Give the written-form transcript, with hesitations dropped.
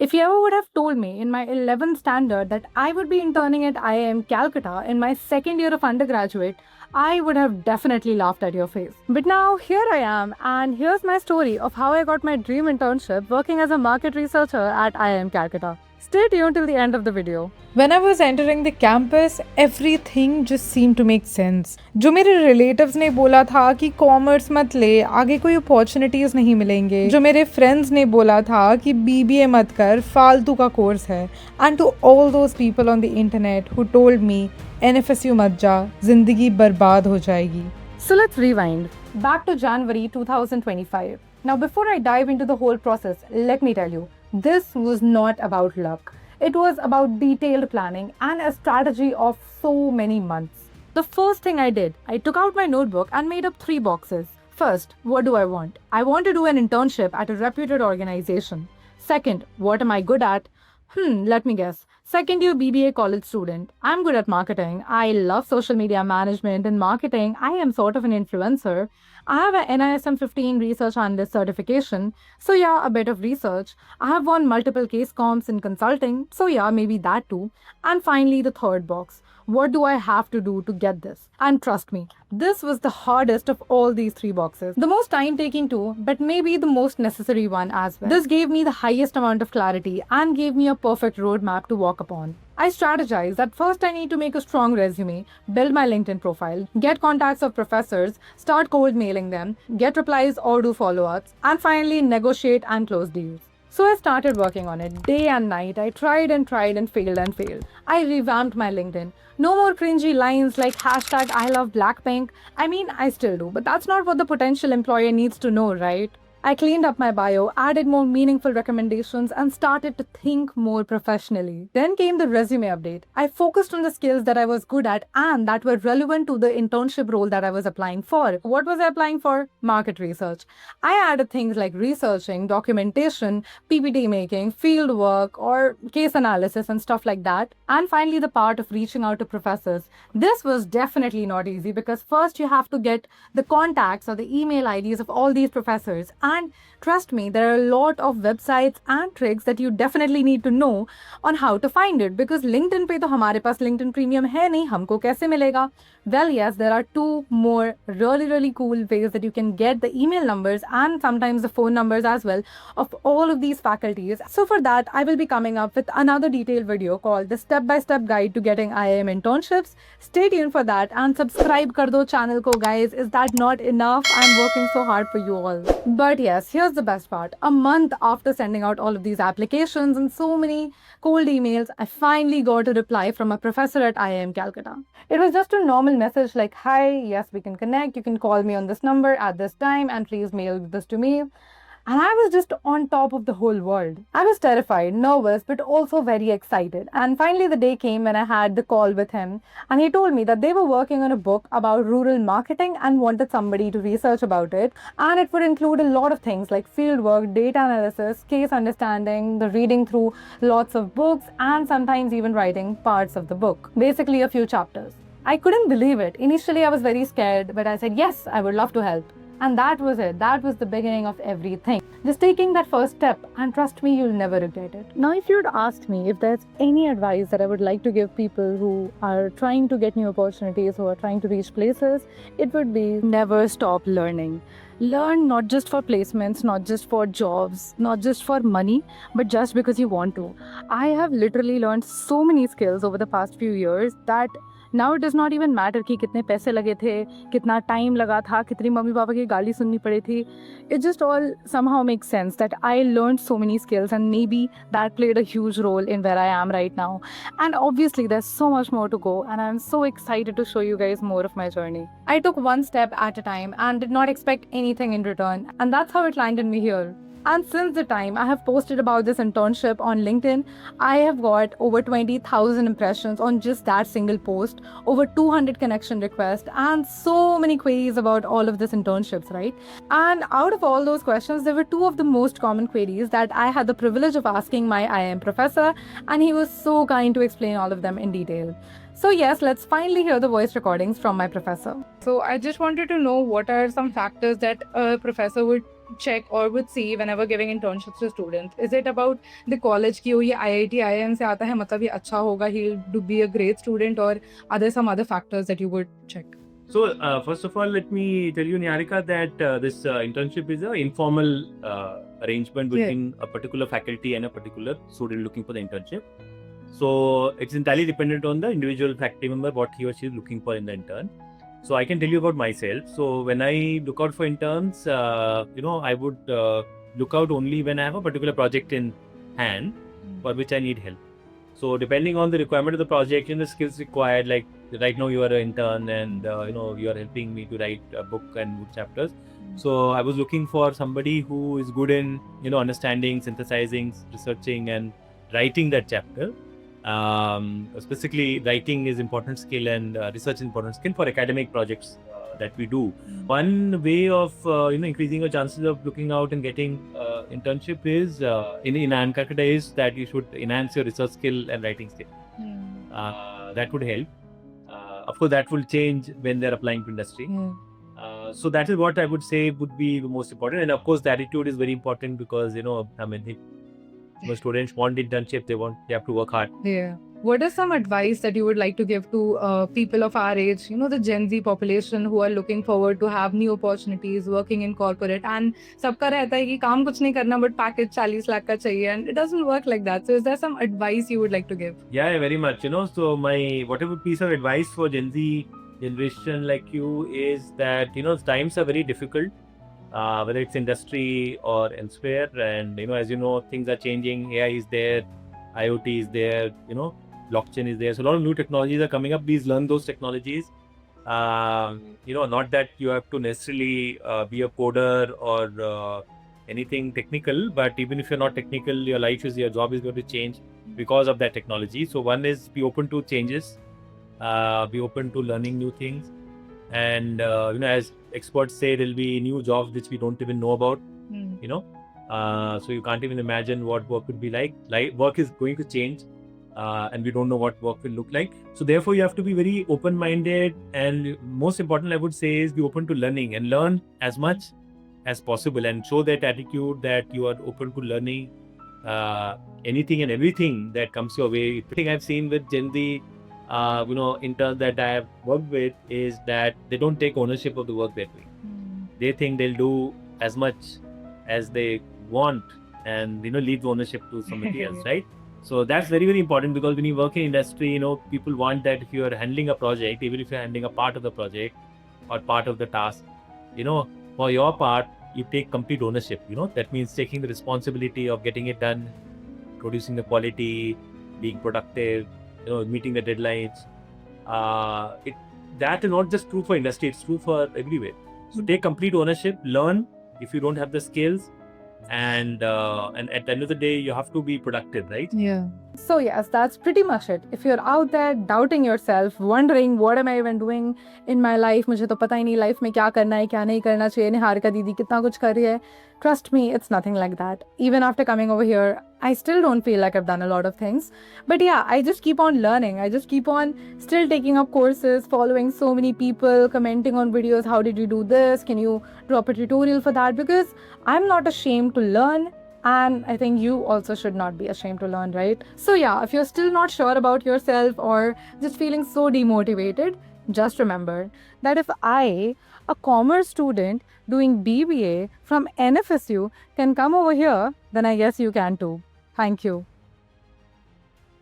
If you ever would have told me in my 11th standard that I would be interning at IIM Calcutta in my second year of undergraduate, I would have definitely laughed at your face. But now here I am, and here's my story of how I got my dream internship working as a market researcher at IIM Calcutta. Stay tuned till the end of the video. When I was entering the campus, everything just seemed to make sense. जो मेरे relatives ने बोला था कि commerce मत ले, आगे कोई opportunities नहीं मिलेंगे. जो मेरे friends ने बोला था कि BBA मत कर, फालतू का course है. And to all those people on the internet who told me NFSU मत जा, जिंदगी बर्बाद हो जाएगी. So let's rewind back to January 2025. Now, before I dive into the whole process, let me tell you, this was not about luck. It was about detailed planning and a strategy of so many months. The first thing I did, I took out my notebook and made up 3 boxes. First, what do I want? I want to do an internship at a reputed organization. Second, what am I good at? Let me guess. Second year BBA college student. I'm good at marketing. I love social media management and marketing. I am sort of an influencer. I have an NISM 15 research analyst certification. So yeah, a bit of research. I have won multiple case comps in consulting. So yeah, maybe that too. And finally, the third box. What do I have to do to get this? And trust me, this was the hardest of all these 3 boxes. The most time taking too, but maybe the most necessary one as well. This gave me the highest amount of clarity and gave me a perfect roadmap to walk upon. I strategized that first I need to make a strong resume, build my LinkedIn profile, get contacts of professors, start cold mailing them, get replies or do follow-ups, and finally negotiate and close deals. So I started working on it day and night. I tried and failed and failed. I revamped my LinkedIn. No more cringy lines like hashtag I love Blackpink. I mean, I still do, but that's not what the potential employer needs to know, right? I cleaned up my bio, added more meaningful recommendations, and started to think more professionally. Then came the resume update. I focused on the skills that I was good at and that were relevant to the internship role that I was applying for. What was I applying for? Market research. I added things like researching, documentation, PPT making, field work, or case analysis and stuff like that. And finally, the part of reaching out to professors. This was definitely not easy because first you have to get the contacts or the email IDs of all these professors. And trust me, there are a lot of websites and tricks that you definitely need to know on how to find it because LinkedIn पे तो हमारे पास LinkedIn Premium है नहीं, हमको कैसे मिलेगा? Well, yes, there are 2 more really cool ways that you can get the email numbers and sometimes the phone numbers as well of all of these faculties. So for that, I will be coming up with another detailed video called the step-by-step guide to getting IIM internships. Stay tuned for that and subscribe kar do channel ko, guys. Is that not enough? I'm working so hard for you all. But yes, here's the best part. A month after sending out all of these applications and so many cold emails, I finally got a reply from a professor at IIM Calcutta. It was just a normal message like, hi, yes, we can connect. You can call me on this number at this time and please mail this to me. And I was just on top of the whole world. I was terrified, nervous, but also very excited. And finally, the day came when I had the call with him. And he told me that they were working on a book about rural marketing and wanted somebody to research about it. And it would include a lot of things like fieldwork, data analysis, case understanding, the reading through lots of books, and sometimes even writing parts of the book. Basically, a few chapters. I couldn't believe it. Initially, I was very scared, but I said, yes, I would love to help. And that was it. That was the beginning of everything. Just taking that first step, and trust me, you'll never regret it. Now, if you'd asked me if there's any advice that I would like to give people who are trying to get new opportunities, who are trying to reach places, it would be never stop learning. Learn not just for placements, not just for jobs, not just for money, but just because you want to. I have literally learned so many skills over the past few years that now it does not even matter कि कितने पैसे लगे थे, कितना time लगा था, कितनी mummy papa की गाली सुननी पड़ी थी. It just all somehow makes sense that I learned so many skills and maybe that played a huge role in where I am right now. And obviously there's so much more to go and I'm so excited to show you guys more of my journey. I took one step at a time and did not expect anything in return, and that's how it landed me here. And since the time I have posted about this internship on LinkedIn, I have got over 20,000 impressions on just that single post, over 200 connection requests, and so many queries about all of this internships, right? And out of all those questions, there were 2 of the most common queries that I had the privilege of asking my IIM professor, and he was so kind to explain all of them in detail. So yes, let's finally hear the voice recordings from my professor. So I just wanted to know what are some factors that a professor would check or would see whenever giving internships to students? Is it about the college ki ye IIT IIM se aata hai matlab ye acha hoga, he'll be a great student, or are there some other factors that you would check? So first of all, let me tell you, Niharika, that this internship is an informal arrangement between a particular faculty and a particular student looking for the internship. So it's entirely dependent on the individual faculty member, what he or she is looking for in the intern. So I can tell you about myself. So when I look out for interns, I would look out only when I have a particular project in hand for which I need help. So depending on the requirement of the project and the skills required, like right now you are an intern and you are helping me to write a book and book chapters. So I was looking for somebody who is good in understanding, synthesizing, researching and writing that chapter. Specifically, writing is important skill and research is important skill for academic projects that we do. One way of increasing your chances of looking out and getting internship is in Ankakada is that you should enhance your research skill and writing skill. That would help. Of course, that will change when they're applying to industry. So that is what I would say would be the most important. And of course, the attitude is very important because most students want internship. They have to work hard. Yeah. What is some advice that you would like to give to people of our age, the Gen Z population who are looking forward to have new opportunities, working in corporate, and सबका रहता है कि काम कुछ नहीं करना but package 40 lakh का चाहिए, and it doesn't work like that. So is there some advice you would like to give? Yeah, very much. So my whatever piece of advice for Gen Z generation like you is that times are very difficult. Whether it's industry or elsewhere, and as you know, things are changing. AI is there, IoT is there, blockchain is there. So a lot of new technologies are coming up. Please learn those technologies. Not that you have to necessarily be a coder or anything technical, but even if you're not technical, your job is going to change because of that technology. So one is be open to changes, be open to learning new things. And as experts say, there'll be new jobs which we don't even know about. So you can't even imagine what work would be like. Work is going to change, and we don't know what work will look like. So therefore, you have to be very open-minded, and most important, I would say, is be open to learning and learn as much as possible, and show that attitude that you are open to learning anything and everything that comes your way. The thing I've seen with Gen Z, interns that I have worked with, is that they don't take ownership of the work they're doing. They think they'll do as much as they want and leave the ownership to somebody else, right? So that's very, very important, because when you work in industry, people want that if you're handling a project, even if you're handling a part of the project or part of the task, for your part, you take complete ownership. That means taking the responsibility of getting it done, producing the quality, being productive, meeting the deadlines. That is not just true for industry, it's true for everywhere. So take complete ownership, learn if you don't have the skills, and at the end of the day, you have to be productive, right? Yeah. So yes, that's pretty much it. If you're out there doubting yourself, wondering what am I even doing in my life, मुझे तो पता ही नहीं life में क्या करना है, क्या नहीं करना चाहिए, निहारिका दीदी कितना कुछ कर रही है, trust me, it's nothing like that. Even after coming over here, I still don't feel like I've done a lot of things. But yeah, I just keep on learning. I just keep on still taking up courses, following so many people, commenting on videos. How did you do this? Can you drop a tutorial for that? Because I'm not ashamed to learn. And I think you also should not be ashamed to learn, right? So yeah, if you're still not sure about yourself or just feeling so demotivated, just remember that if I, a commerce student doing BBA from NFSU, can come over here, then I guess you can too. Thank you.